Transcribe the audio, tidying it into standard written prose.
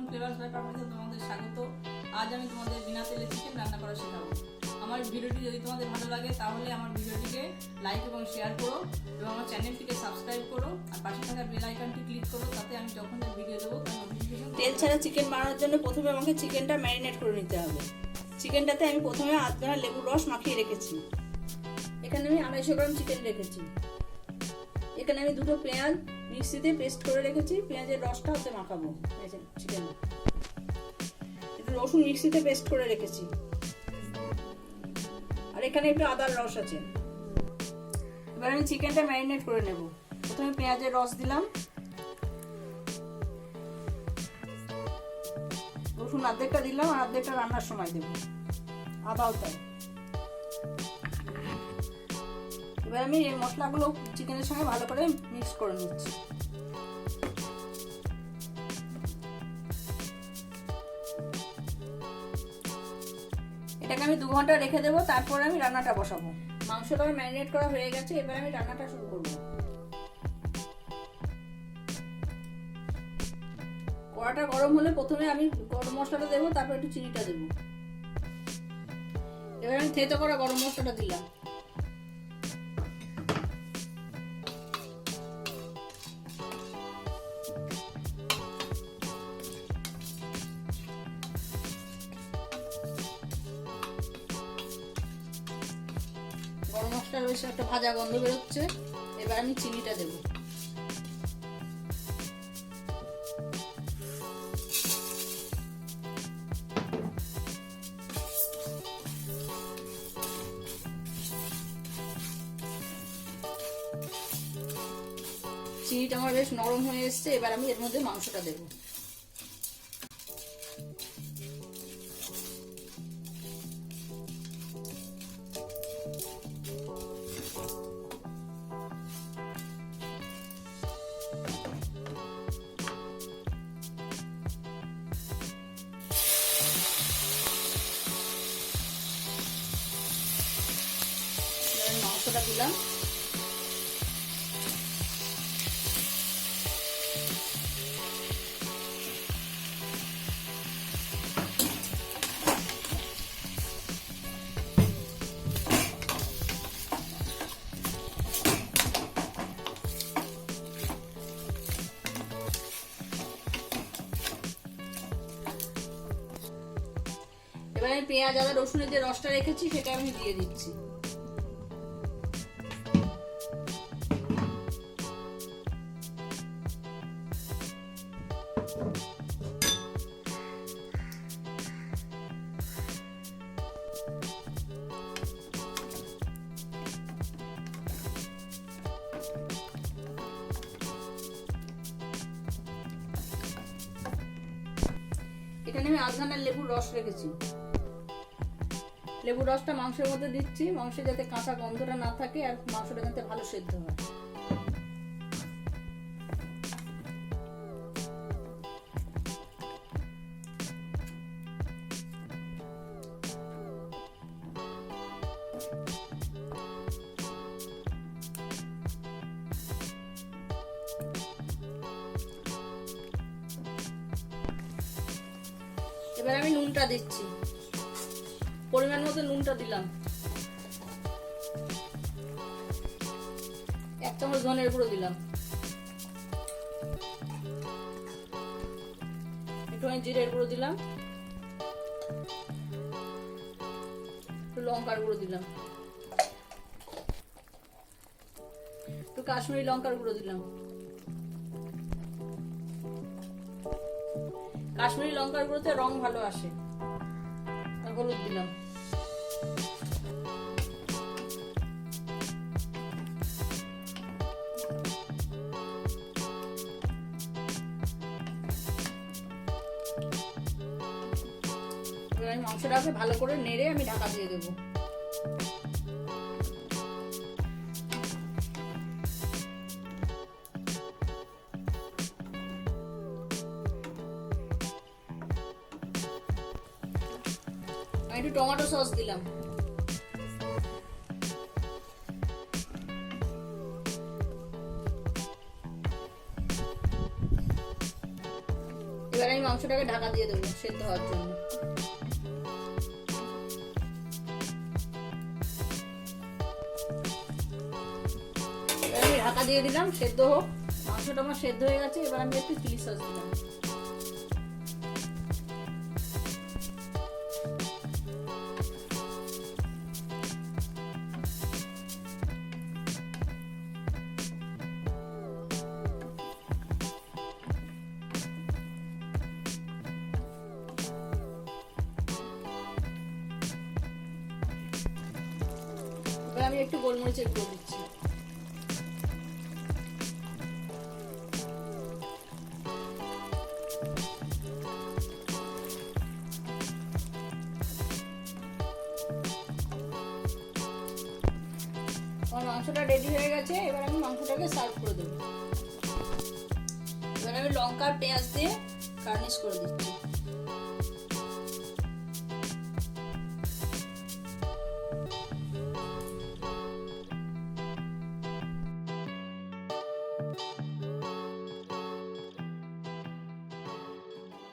Flavours by পাপিয়াতে তোমাদের স্বাগত। আজ আমি তোমাদের বিনা তেলে চিকেন রান্না করা শেখাবো। আমার ভিডিওটি যদি তোমাদের ভালো লাগে তাহলে আমার ভিডিওটিকে লাইক এবং শেয়ার করো এবং আমার চ্যানেলটিকে সাবস্ক্রাইব করো আর পাশে থাকা বেল আইকনটি ক্লিক করো, তাতে আমি যখন ভিডিও দেবো তার নোটিফিকেশন। তেল ছাড়া চিকেন বানানোর জন্য প্রথমে আমাকে চিকেনটা ম্যারিনেট করে নিতে হবে। চিকেনটাতে আমি প্রথমে আধা লেবুর রস মাখিয়ে রেখেছি। এখানে আমি 250 গ্রাম চিকেন রেখেছি। এখানে আমি দুটো পেঁয়াজ মিক্সিতে পেস্ট করে রেখেছি, পেঁয়াজের রসটা ওতে মাখাবো চিকেন। একটু রসুন মিক্সিতে পেস্ট করে রেখেছি, আর এখানে একটু আদার রস আছে। এবার আমি চিকেনটা ম্যারিনেট করে নেব। প্রথমে পেঁয়াজের রস দিলাম, রসুন অর্ধেকটা দিলাম আর অর্ধেকটা রান্নার সময় দেবো, আদাও তাই। এবার আমি এই মশলাগুলো চিকেনের সঙ্গে ভালো করে মিক্স করে নিচ্ছি। এটাকে আমি 2 ঘন্টা রেখে দেবো, তারপর আমি রান্নাটা বসাবো। মাংসটা ম্যারিনেট করা হয়ে গেছে, এবার আমি রান্নাটা শুরু করবো। কড়াটা গরম হলে প্রথমে আমি গরম মশলাটা দেবো, তারপর একটু চিনিটা দেবো। এবার আমি থেতো করা গরম মশলাটা দিলাম। গরম মশলার বেশ একটা ভাজা গন্ধ বেরোচ্ছে। এবার আমি চিনিটা দেবো। চিনিটা আমার বেশ নরম হয়ে এসছে, এবার আমি এর মধ্যে মাংসটা দেবো। মাংসটা দিলাম। এবার আমি পেঁয়াজ আদা রসুনের যে রসটা রেখেছি সেটা আমি দিয়ে দিচ্ছি। এখানে আমি আধখানা লেবুর রস রেখেছি। লেবুর রসটা মাংসের মধ্যে দিচ্ছি, মাংসে যাতে কাঁচা গন্ধটা না থাকে আর মাংসটা যাতে ভালো সেদ্ধ হয়। এবার আমি নুনটা দিচ্ছি, পরিমাণ মতো নুনটা দিলাম। 1 চামচ ধনের গুঁড়ো দিলাম, একটু জিরের গুঁড়ো দিলাম, একটু লঙ্কার গুঁড়ো দিলাম, একটু কাশ্মীরি লঙ্কার গুঁড়ো দিলাম। কাশ্মীরি লঙ্কার গুঁড়োতে রং ভালো আসে। আর হলুদ দিলাম। এবার আমি মাংসটাকে ভালো করে নেড়ে আমি ঢাকা দিয়ে দেবো। একটু টমেটো সস দিলাম। এবার আমি মাংসটাকে ঢাকা দিয়ে দেবো সেদ্ধ হওয়ার জন্য। এবার আমি ঢাকা দিয়ে দিলাম সেদ্ধ হোক। মাংসটা আমার সেদ্ধ হয়ে গেছে। এবার আমি একটু চিলি সস দিলাম। আমি একটু গোলমরিচের গুঁড়ো দিচ্ছি। আমার মাংসটা রেডি হয়ে গেছে। এবার আমি মাংসটাকে সার্ভ করে দেবো। এবার আমি লঙ্কা আর পেঁয়াজ দিয়ে গার্নিশ করে দিচ্ছি।